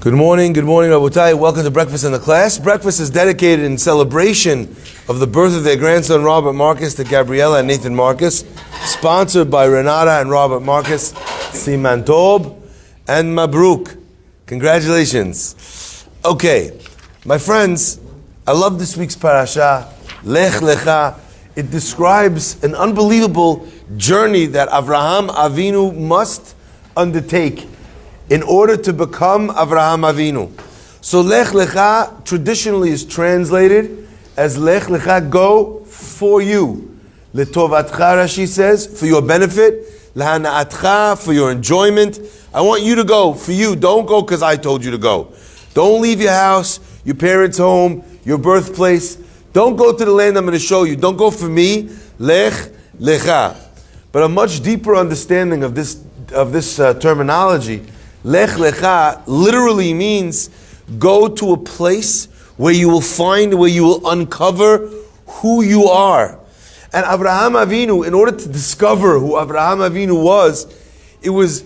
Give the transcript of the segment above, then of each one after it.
Good morning, Rabotai. Welcome to Breakfast in the Class. Breakfast is dedicated in celebration of the birth of their grandson, Robert Marcus, to Gabriella and Nathan Marcus. Sponsored by Renata and Robert Marcus. Siman Tov and Mabruk. Congratulations. Okay, my friends, I love this week's parasha, Lech Lecha. It describes an unbelievable journey that Avraham Avinu must undertake in order to become Avraham Avinu. So Lech Lecha traditionally is translated as Lech Lecha, go for you. Letovatcha, Rashi says, for your benefit. Lehana'atcha, for your enjoyment. I want you to go, for you. Don't go because I told you to go. Don't leave your house, your parents' home, your birthplace. Don't go to the land I'm going to show you. Don't go for me. Lech Lecha. But a much deeper understanding of this terminology, Lech Lecha literally means go to a place where you will uncover who you are. And Avraham Avinu, in order to discover who Avraham Avinu was, it was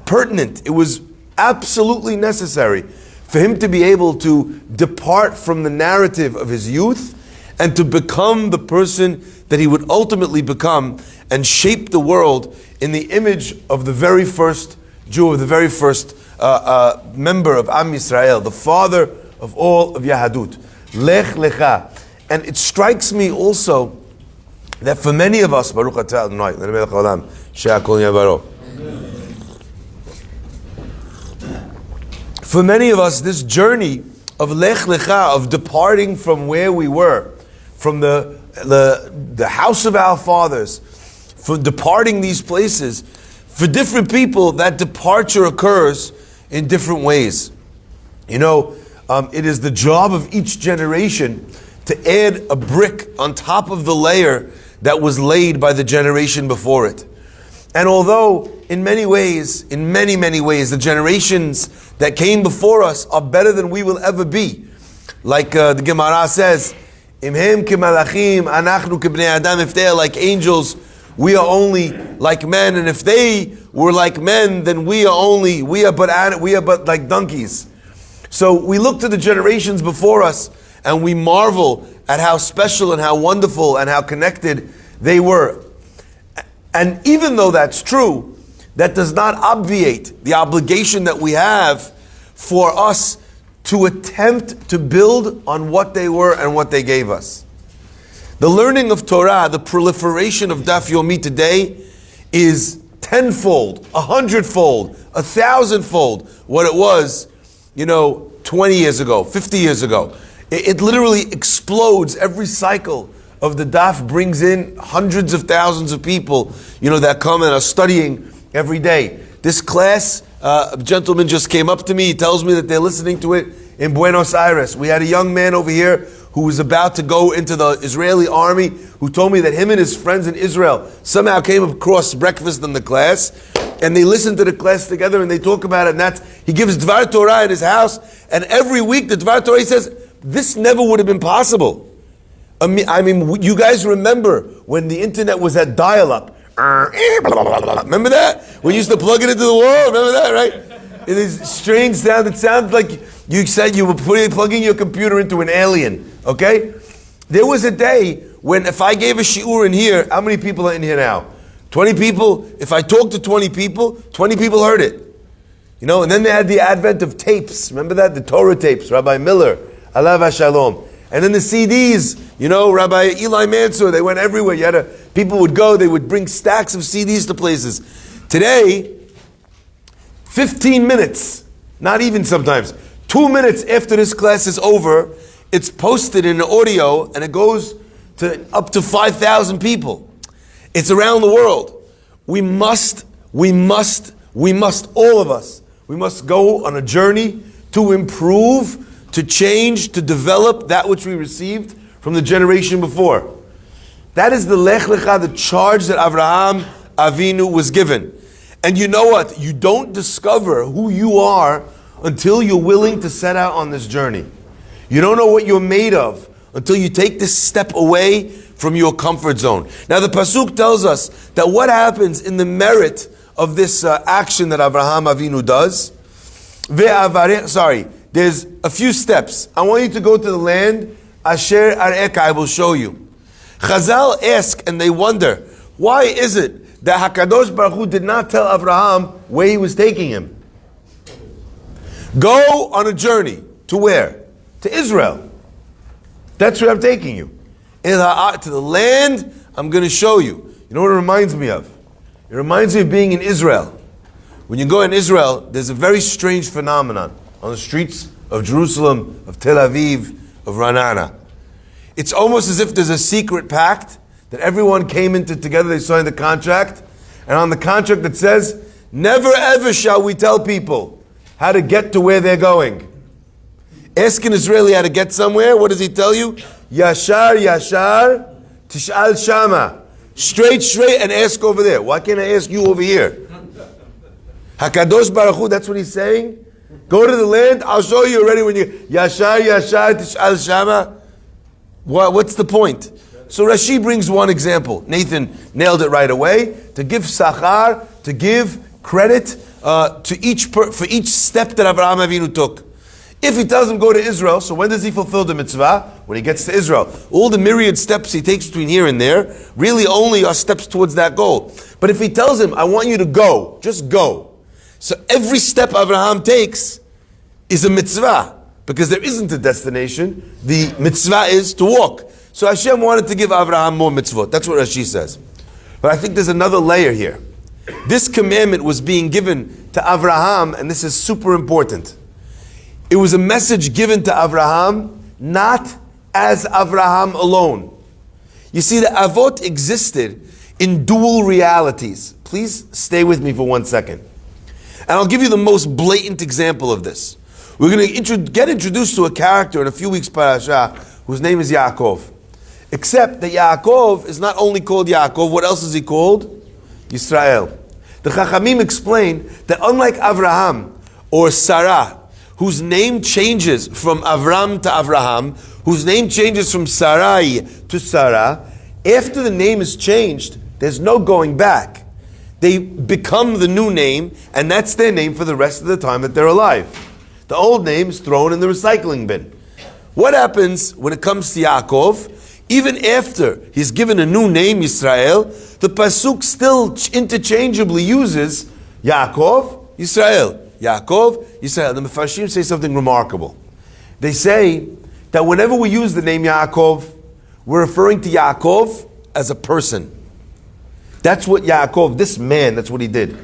pertinent. It was absolutely necessary for him to be able to depart from the narrative of his youth and to become the person that he would ultimately become and shape the world in the image of the very first Jew, of the very first member of Am Yisrael, the father of all of Yahadut. Lech Lecha. And it strikes me also that for many of us, Baruch Atah Adonai, Melech Haolam, She'akol Yavaro. For many of us, this journey of Lech Lecha, of departing from where we were, from the house of our fathers, from departing these places, for different people, that departure occurs in different ways. You know, it is the job of each generation to add a brick on top of the layer that was laid by the generation before it. And although in many ways, the generations that came before us are better than we will ever be, like the Gemara says, Imhem kemalachim, anachnu kebnei adam, if they are like angels, we are only like men, and if they were like men, then we are but like donkeys. So we look to the generations before us, and we marvel at how special and how wonderful and how connected they were. And even though that's true, that does not obviate the obligation that we have for us to attempt to build on what they were and what they gave us. The learning of Torah, the proliferation of Daf Yomi today is tenfold, 100-fold, 1,000-fold what it was, 20 years ago, 50 years ago. It literally explodes. Every cycle of the Daf brings in hundreds of thousands of people, that come and are studying every day. This class, a gentleman just came up to me. He tells me that they're listening to it in Buenos Aires. We had a young man over here who was about to go into the Israeli army, who told me that him and his friends in Israel somehow came across breakfast in the class, and they listen to the class together and they talk about it, and he gives Dvar Torah in his house, and every week the Dvar Torah, he says, this never would have been possible. I mean, you guys remember when the internet was at dial-up. Remember that? We used to plug it into the wall, remember that, right? It is strange sound. It sounds like you said you were plugging your computer into an alien, okay? There was a day when if I gave a shiur in here, how many people are in here now? 20 people? If I talked to 20 people heard it. And then they had the advent of tapes. Remember that? The Torah tapes, Rabbi Miller, Alav HaShalom. And then the CDs, Rabbi Eli Mansour, they went everywhere. People would go, they would bring stacks of CDs to places. Today, 15 minutes, not even sometimes, 2 minutes after this class is over, it's posted in audio and it goes to up to 5,000 people. It's around the world. We must, all of us, we must go on a journey to improve, to change, to develop that which we received from the generation before. That is the Lech Lecha, the charge that Avraham Avinu was given. And you know what? You don't discover who you are until you're willing to set out on this journey. You don't know what you're made of until you take this step away from your comfort zone. Now the Pasuk tells us that what happens in the merit of this action that Avraham Avinu does Sorry, there's a few steps. I want you to go to the land, Asher Areka, I will show you. Chazal ask and they wonder, why is it that HaKadosh Baruch Hu did not tell Abraham where he was taking him? Go on a journey. To where? To Israel. That's where I'm taking you. To the land I'm going to show you. You know what it reminds me of? It reminds me of being in Israel. When you go in Israel, there's a very strange phenomenon on the streets of Jerusalem, of Tel Aviv, of Ra'anana. It's almost as if there's a secret pact that everyone came into together, they signed the contract, and on the contract it says, never ever shall we tell people how to get to where they're going. Ask an Israeli how to get somewhere, what does he tell you? Yashar, yashar, tish'al shama. Straight, and ask over there. Why can't I ask you over here? HaKadosh Baruch Hu, that's what he's saying. Go to the land, I'll show you already when you, Yashar, yashar, tish'al shama. What's the point? So Rashi brings one example. Nathan nailed it right away. To give sachar, to give credit for each step that Abraham Avinu took. If he tells him go to Israel, so when does he fulfill the mitzvah? When he gets to Israel. All the myriad steps he takes between here and there really only are steps towards that goal. But if he tells him, I want you to go, just go. So every step Abraham takes is a mitzvah. Because there isn't a destination, the mitzvah is to walk. So Hashem wanted to give Abraham more mitzvot. That's what Rashi says. But I think there's another layer here. This commandment was being given to Abraham, and this is super important. It was a message given to Abraham, not as Abraham alone. You see, the Avot existed in dual realities. Please stay with me for 1 second. And I'll give you the most blatant example of this. We're going to get introduced to a character in a few weeks' parasha whose name is Yaakov. Except that Yaakov is not only called Yaakov, what else is he called? Yisrael. The Chachamim explain that unlike Avraham or Sarah, whose name changes from Avram to Avraham, whose name changes from Sarai to Sarah, after the name is changed, there's no going back. They become the new name, and that's their name for the rest of the time that they're alive. The old name is thrown in the recycling bin. What happens when it comes to Yaakov? Even after he's given a new name, Yisrael, the Pasuk still interchangeably uses Yaakov, Yisrael. Yaakov, Yisrael. The Mefarshim say something remarkable. They say that whenever we use the name Yaakov, we're referring to Yaakov as a person. That's what Yaakov, this man, that's what he did.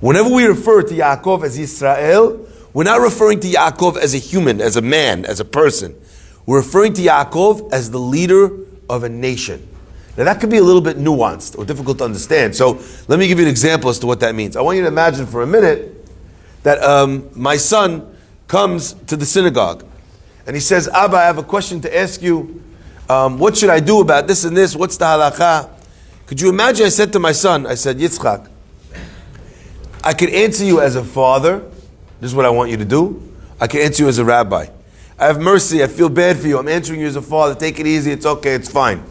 Whenever we refer to Yaakov as Yisrael, we're not referring to Yaakov as a human, as a man, as a person. We're referring to Yaakov as the leader of a nation. Now that could be a little bit nuanced or difficult to understand. So let me give you an example as to what that means. I want you to imagine for a minute that my son comes to the synagogue and he says, Abba, I have a question to ask you. What should I do about this and this? What's the halakha? Could you imagine I said to my son, I said, Yitzchak, I could answer you as a father. This is what I want you to do. I can answer you as a rabbi. I have mercy. I feel bad for you. I'm answering you as a father. Take it easy. It's okay. It's fine.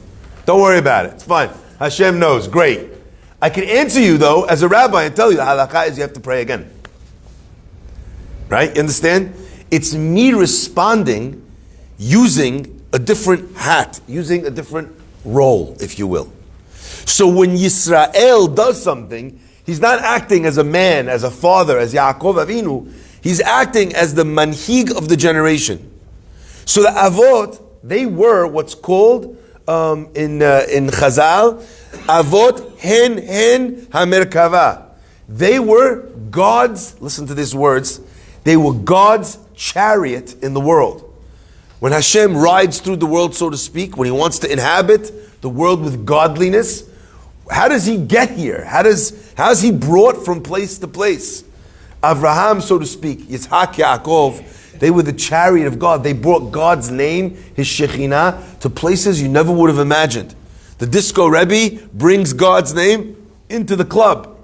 Don't worry about it. It's fine. Hashem knows. Great. I can answer you, though, as a rabbi and tell you the halakha is you have to pray again. Right? You understand? It's me responding using a different hat, using a different role, if you will. So when Yisrael does something, he's not acting as a man, as a father, as Yaakov Avinu. He's acting as the manhig of the generation. So the Avot, they were what's called in Chazal, Avot hen hamerkava. They were God's, listen to these words, they were God's chariot in the world. When Hashem rides through the world, so to speak, when he wants to inhabit the world with godliness, how does he get here? How is he brought from place to place? Avraham, so to speak, Yitzhak, Yaakov, they were the chariot of God. They brought God's name, His Shekhinah, to places you never would have imagined. The disco Rebbe brings God's name into the club,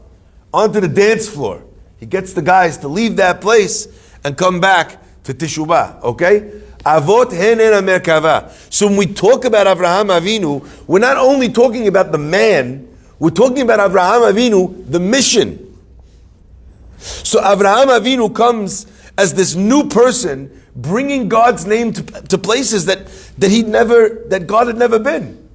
onto the dance floor. He gets the guys to leave that place and come back to Teshuvah, okay? Avot henen merkava. So when we talk about Avraham Avinu, we're not only talking about the man, we're talking about Avraham Avinu, the mission. So Avraham Avinu comes as this new person, bringing God's name to places that God had never been.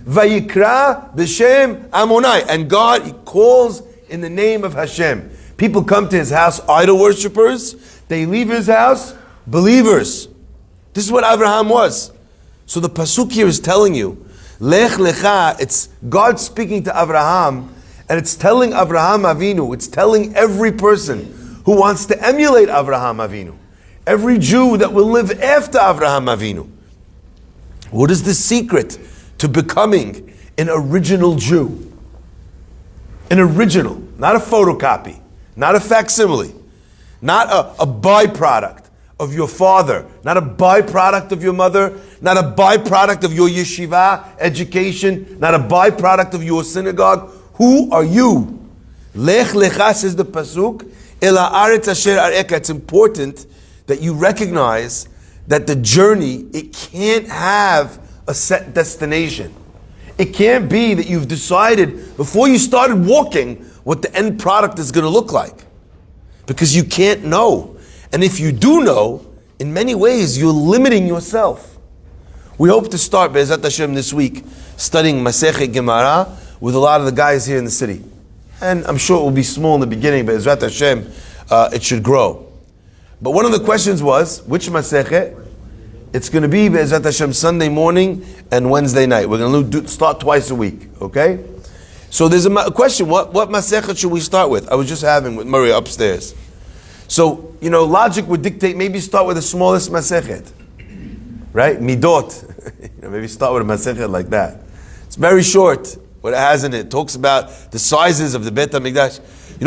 Vayikra b'shem Amonai, and God, He calls in the name of Hashem. People come to His house, idol worshippers. They leave His house, believers. This is what Abraham was. So the pasuk here is telling you, Lech Lecha, it's God speaking to Abraham, and it's telling Abraham Avinu, it's telling every person who wants to emulate Abraham Avinu, every Jew that will live after Abraham Avinu. What is the secret to becoming an original Jew? An original, not a photocopy, not a facsimile, not a byproduct of your father, not a byproduct of your mother, not a byproduct of your yeshiva education, not a byproduct of your synagogue. Who are you? Lech Lecha, says the pasuk, El haaretz asher areka. It's important that you recognize that the journey, it can't have a set destination. It can't be that you've decided before you started walking what the end product is going to look like. Because you can't know. And if you do know, in many ways you're limiting yourself. We hope to start Be'ezrat Hashem this week studying Masechet Gemara with a lot of the guys here in the city. And I'm sure it will be small in the beginning, but Be'ezrat Hashem, it should grow. But one of the questions was, which Masechet? It's going to be Be'ezrat Hashem Sunday morning and Wednesday night. We're going to start twice a week, okay? So there's a question, what Masechet should we start with? I was just having with Murray upstairs. So, logic would dictate maybe start with the smallest Masechet, right? Midot. Maybe start with a Masechet like that. It's very short, what it has in it. It talks about the sizes of the Beit HaMikdash.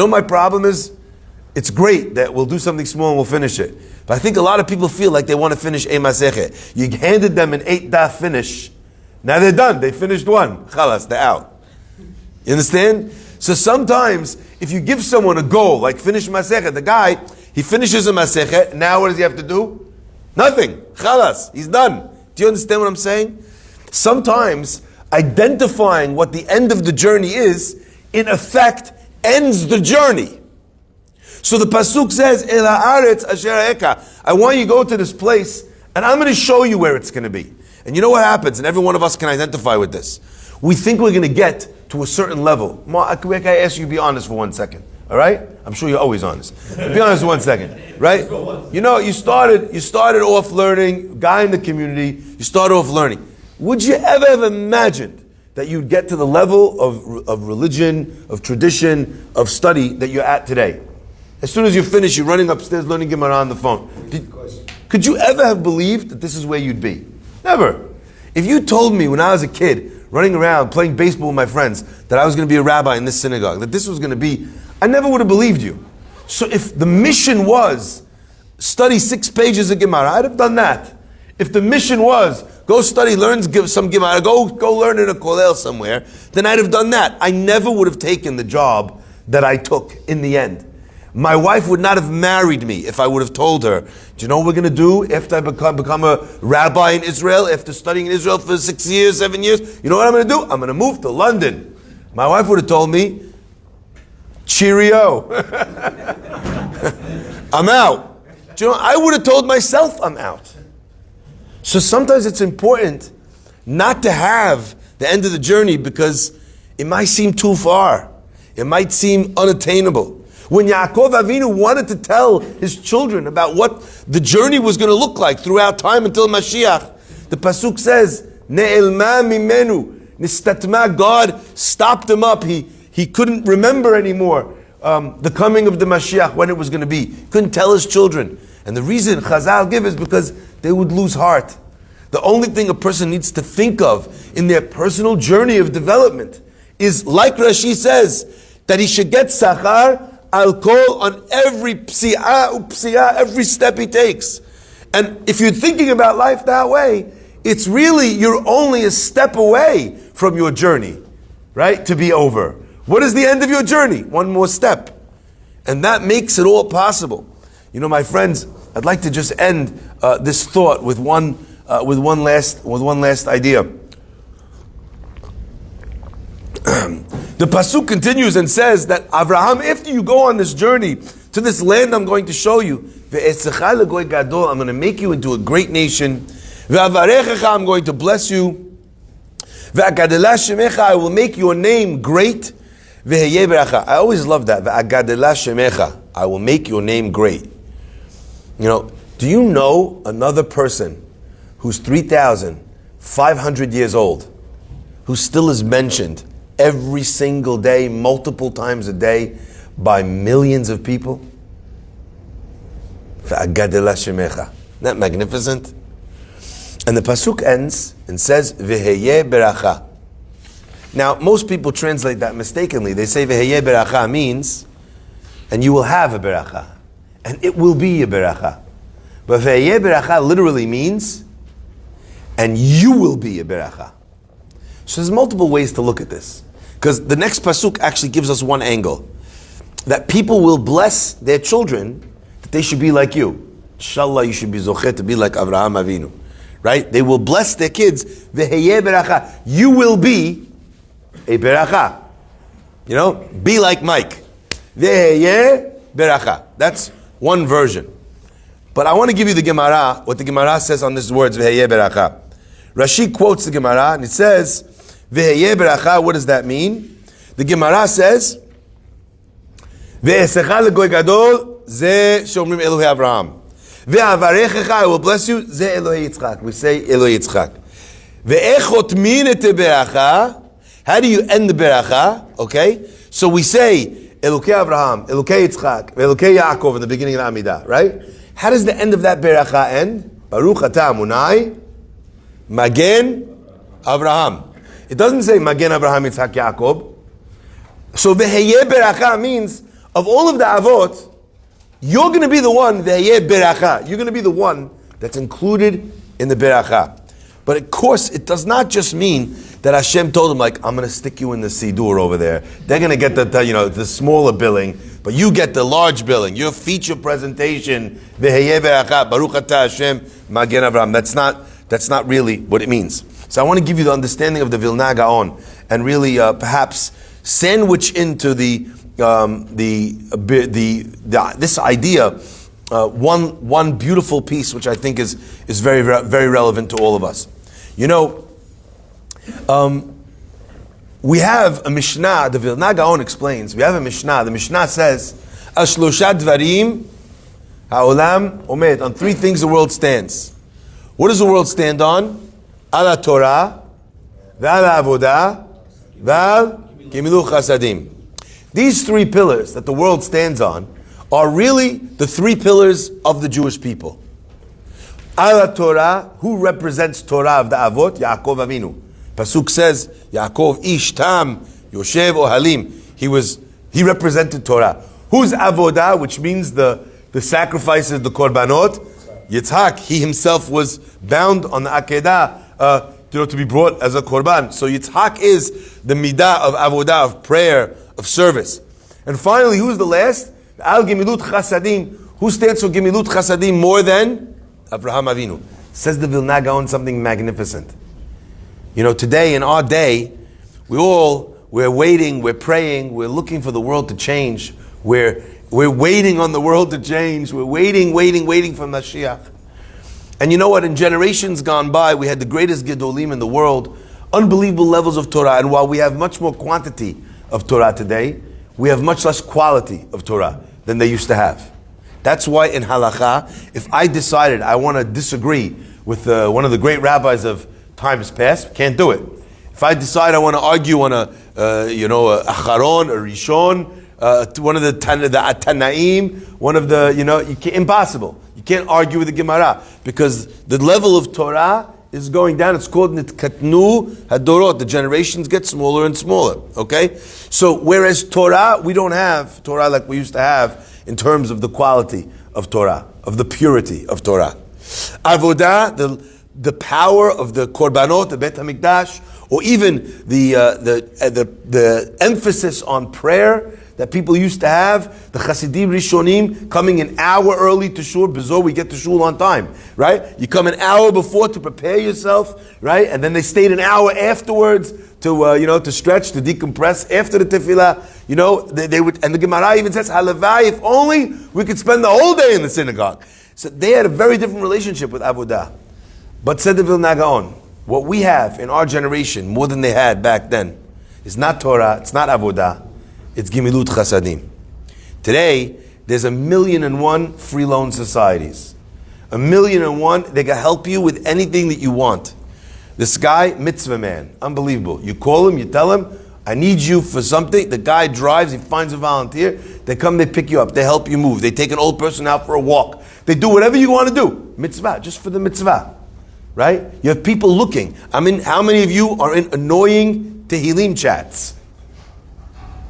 My problem is, it's great that we'll do something small and we'll finish it. But I think a lot of people feel like they want to finish a Masechet. You handed them an 8-daf finish. Now they're done. They finished one. Chalas, they're out. You understand? So sometimes, if you give someone a goal, like finish Masechet, the guy, he finishes a Masechet, now what does he have to do? Nothing. Chalas, he's done. Do you understand what I'm saying? Sometimes, identifying what the end of the journey is, in effect, ends the journey. So the pasuk says, El haaretz asher eka. I want you to go to this place, and I'm going to show you where it's going to be. And you know what happens, and every one of us can identify with this. We think we're going to get to a certain level. Ma, can I ask you to be honest for 1 second? All right? I'm sure you're always honest. Be honest for 1 second, right? You started off learning, guy in the community, you started off learning. Would you ever have imagined that you'd get to the level of religion, of tradition, of study that you're at today? As soon as you finish, you're running upstairs learning Gemara on the phone. Could you ever have believed that this is where you'd be? Never. If you told me when I was a kid, running around, playing baseball with my friends, that I was going to be a rabbi in this synagogue, that this was going to be, I never would have believed you. So if the mission was, study 6 pages of Gemara, I'd have done that. If the mission was, go study, learn some Gemara, go learn in a kollel somewhere, then I'd have done that. I never would have taken the job that I took in the end. My wife would not have married me if I would have told her, do you know what we're going to do after I become a rabbi in Israel, after studying in Israel for 6 years, 7 years? You know what I'm going to do? I'm going to move to London. My wife would have told me, cheerio. I'm out. Do you know, I would have told myself I'm out. So sometimes it's important not to have the end of the journey because it might seem too far. It might seem unattainable. When Yaakov Avinu wanted to tell his children about what the journey was going to look like throughout time until Mashiach, the pasuk says, Ne'elma mimenu, nistatma, God stopped him up. He couldn't remember anymore the coming of the Mashiach, when it was going to be. He couldn't tell his children. And the reason Chazal give is because they would lose heart. The only thing a person needs to think of in their personal journey of development is, like Rashi says, that he should get sachar I'll call on every psi'ah, every step he takes. And if you're thinking about life that way, it's really, you're only a step away from your journey, right? To be over. What is the end of your journey? One more step. And that makes it all possible. My friends, I'd like to just end this thought with one last idea. The pasuk continues and says that Avraham, after you go on this journey to this land I'm going to show you. I'm going to make you into a great nation. I'm going to bless you. I will make your name great. I always love that. I will make your name great. You know, do you know another person who's 3,500 years old, who still is mentioned every single day, multiple times a day, by millions of people? Isn't that magnificent? And the pasuk ends and says, V'heye beracha. Now, most people translate that mistakenly. They say V'heye beracha means, and you will have a beracha, and it will be a beracha. But V'heye beracha literally means, and you will be a beracha. So there's multiple ways to look at this. Because the next pasuk actually gives us one angle. That people will bless their children, that they should be like you. Inshallah, you should be zocheh to be like Avraham Avinu. Right? They will bless their kids. V'heye beracha. You will be a beracha. You know? Be like Mike. V'heye beracha. That's one version. But I want to give you the Gemara, what the Gemara says on these words, V'heye beracha. Rashi quotes the Gemara, and it says, V'heye beracha, what does that mean? The Gemara says, Ve'esecha legoy gadol, ze shomrim Elohei Avraham. Ve'avarechecha, I will bless you, ze Elohei Yitzchak. We say Elohei Yitzchak. Ve'echot min et beracha. How do you end the beracha? Okay? So we say, Elokei Avraham, Elokei Yitzchak, Elokei Yaakov in the beginning of the Amidah, right? How does the end of that beracha end? Baruch atah Amunai, Magen Avraham. It doesn't say Magen Avraham Yitzchak Yaakov. So V'heye beracha means, of all of the avot, you're going to be the one, V'heye beracha. You're going to be the one that's included in the beracha. But of course, it does not just mean that Hashem told him, like, I'm going to stick you in the Sidur over there. They're going to get the smaller billing, but you get the large billing. Your feature presentation, V'heye beracha, Baruch atah Hashem, Magen Avraham. That's not really what it means. So I want to give you the understanding of the Vilna Gaon, and really perhaps sandwich into this idea one beautiful piece, which I think is very, very relevant to all of us. You know, we have a Mishnah. The Vilna Gaon explains. We have a Mishnah. The Mishnah says, "Ashlosha dvarim ha'olam omed." On three things the world stands. What does the world stand on? Ala Torah, v'ala avodah, v'al gemilut chasadim. These three pillars that the world stands on are really the three pillars of the Jewish people. Ala Torah, who represents Torah of the Avot? Yaakov Avinu. Pasuk says, Yaakov ish tam yoshev ohalim. He represented Torah. Who's Avodah, which means the sacrifices, the korbanot? Yitzhak, he himself was bound on the Akedah to be brought as a korban. So Yitzhak is the midah of avodah, of prayer, of service. And finally, who's the last? Al gemilut chasadim. Who stands for gemilut chasadim more than Avraham Avinu? Says the Vilna Gaon something magnificent. You know, today, in our day, we're waiting, we're praying, we're looking for the world to change. We're waiting on the world to change. We're waiting for Mashiach. And you know what? In generations gone by, we had the greatest Gedolim in the world, unbelievable levels of Torah. And while we have much more quantity of Torah today, we have much less quality of Torah than they used to have. That's why in Halakha, if I decided I want to disagree with one of the great rabbis of times past, can't do it. If I decide I want to argue on a Acharon, a Rishon, one of the Tanaim, one of the, impossible. You can't argue with the Gemara because the level of Torah is going down. It's called Nitkatnu Hadorot. The generations get smaller and smaller. Okay? So whereas Torah, we don't have Torah like we used to have in terms of the quality of Torah, of the purity of Torah. Avodah, the power of the Korbanot, the Bet HaMikdash, or even the emphasis on prayer, that people used to have, the Hasidim Rishonim coming an hour early to shul, bizarre, we get to shul on time, right? You come an hour before to prepare yourself, right? And then they stayed an hour afterwards to to stretch, to decompress after the tefillah. They would, and the Gemara even says, halavai, if only we could spend the whole day in the synagogue. So they had a very different relationship with avodah. But said the Vilna Gaon, what we have in our generation, more than they had back then, is not Torah, it's not avodah, it's gimilut chasadim. Today, there's 1,000,001 free loan societies. 1,000,001, they can help you with anything that you want. This guy, mitzvah man, unbelievable. You call him, you tell him, I need you for something. The guy drives, he finds a volunteer. They come, they pick you up, they help you move. They take an old person out for a walk. They do whatever you want to do. Mitzvah, just for the mitzvah. Right? You have people looking. I mean, how many of you are in annoying Tehillim chats?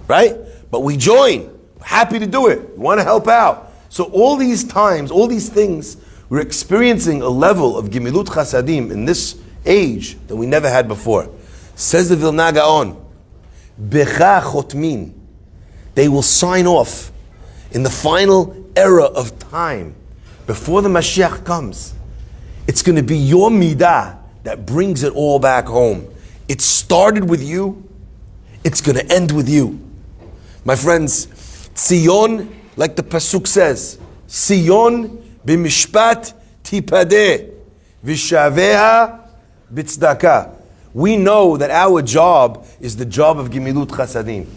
Right? But we join. We're happy to do it. We want to help out. So all these times, all these things, we're experiencing a level of Gimilut Chasadim in this age that we never had before. Says the Vilna Gaon, Becha Chotmin. They will sign off in the final era of time before the Mashiach comes. It's going to be your midah that brings it all back home. It started with you. It's going to end with you. My friends, Tzion, like the Pasuk says, Tzion b'mishpat tipadeh, v'shaveha b'tzdaka. We know that our job is the job of Gimilut Chasadim,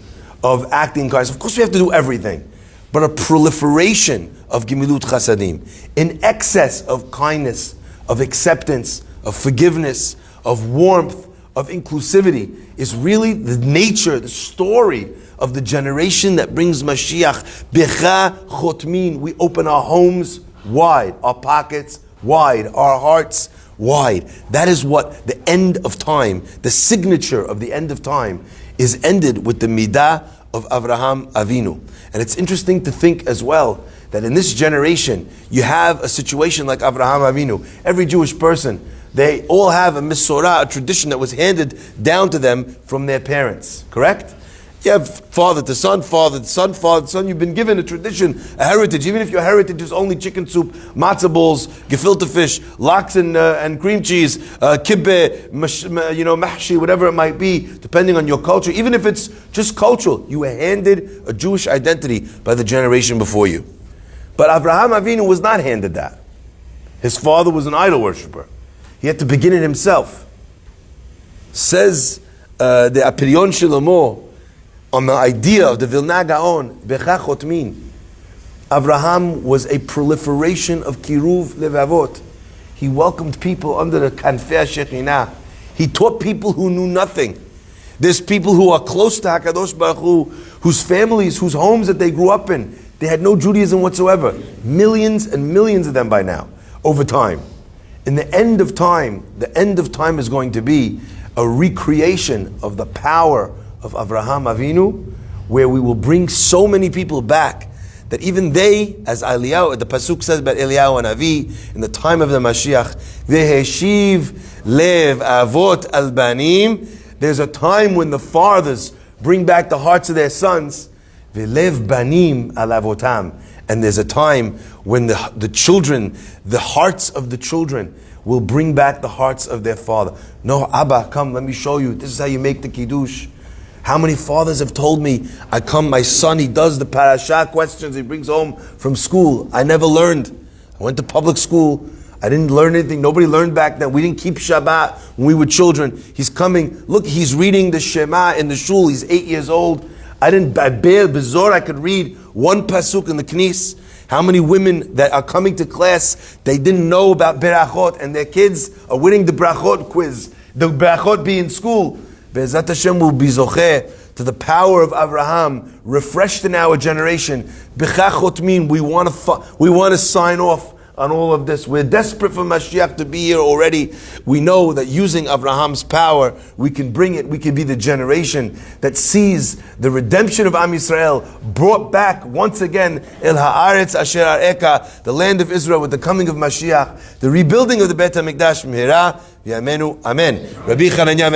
of acting kindness. Of course we have to do everything, but a proliferation of Gimilut Chasadim, in excess of kindness, of acceptance, of forgiveness, of warmth, of inclusivity, is really the nature, the story of the generation that brings Mashiach. Becha Chotmin. We open our homes wide, our pockets wide, our hearts wide. That is what the end of time, the signature of the end of time, is ended with the midah of Avraham Avinu. And it's interesting to think as well that in this generation, you have a situation like Avraham Avinu. Every Jewish person, they all have a misorah, a tradition that was handed down to them from their parents. Correct? You have father to son, father to son, father to son. You've been given a tradition, a heritage. Even if your heritage is only chicken soup, matzah balls, gefilte fish, lox and cream cheese, kibbeh, mahshi, whatever it might be, depending on your culture. Even if it's just cultural, you were handed a Jewish identity by the generation before you. But Avraham Avinu was not handed that. His father was an idol worshiper. He had to begin it himself. Says the Apirion Shlomo on the idea of the Vilna Gaon, Becha Chotmin. Avraham was a proliferation of Kiruv Levavot. He welcomed people under the Kanfei Shekhinah. He taught people who knew nothing. There's people who are close to HaKadosh Baruch Hu, whose families, whose homes that they grew up in, they had no Judaism whatsoever. Millions and millions of them by now, over time. In the end of time is going to be a recreation of the power of Avraham Avinu, where we will bring so many people back that even they, as Eliyahu, the Pasuk says about Eliyahu and Avi, in the time of the Mashiach, Veheshiv lev avot al banim. There's a time when the fathers bring back the hearts of their sons. Velev banim al avotam. And there's a time when the children, the hearts of the children, will bring back the hearts of their father. No, Abba, come, let me show you. This is how you make the Kiddush. How many fathers have told me, I come, my son, he does the parasha questions, he brings home from school. I never learned. I went to public school. I didn't learn anything. Nobody learned back then. We didn't keep Shabbat when we were children. He's coming. Look, he's reading the Shema in the shul. He's 8 years old. I could read one pasuk in the knis. How many women that are coming to class, they didn't know about berachot, and their kids are winning the brachot quiz. The brachot be in school. Be'ezat Hashem will be zocheh to the power of Avraham, refreshed in our generation. Becha chotmin, we want to sign off on all of this. We're desperate for Mashiach to be here already. We know that using Avraham's power, we can bring it. We can be the generation that sees the redemption of Am Yisrael brought back once again, El Haaretz Asher Areka, the land of Israel, with the coming of Mashiach, the rebuilding of the Beit HaMikdash, Mihira, V'Yamenu, Amen. Rabbi Chananya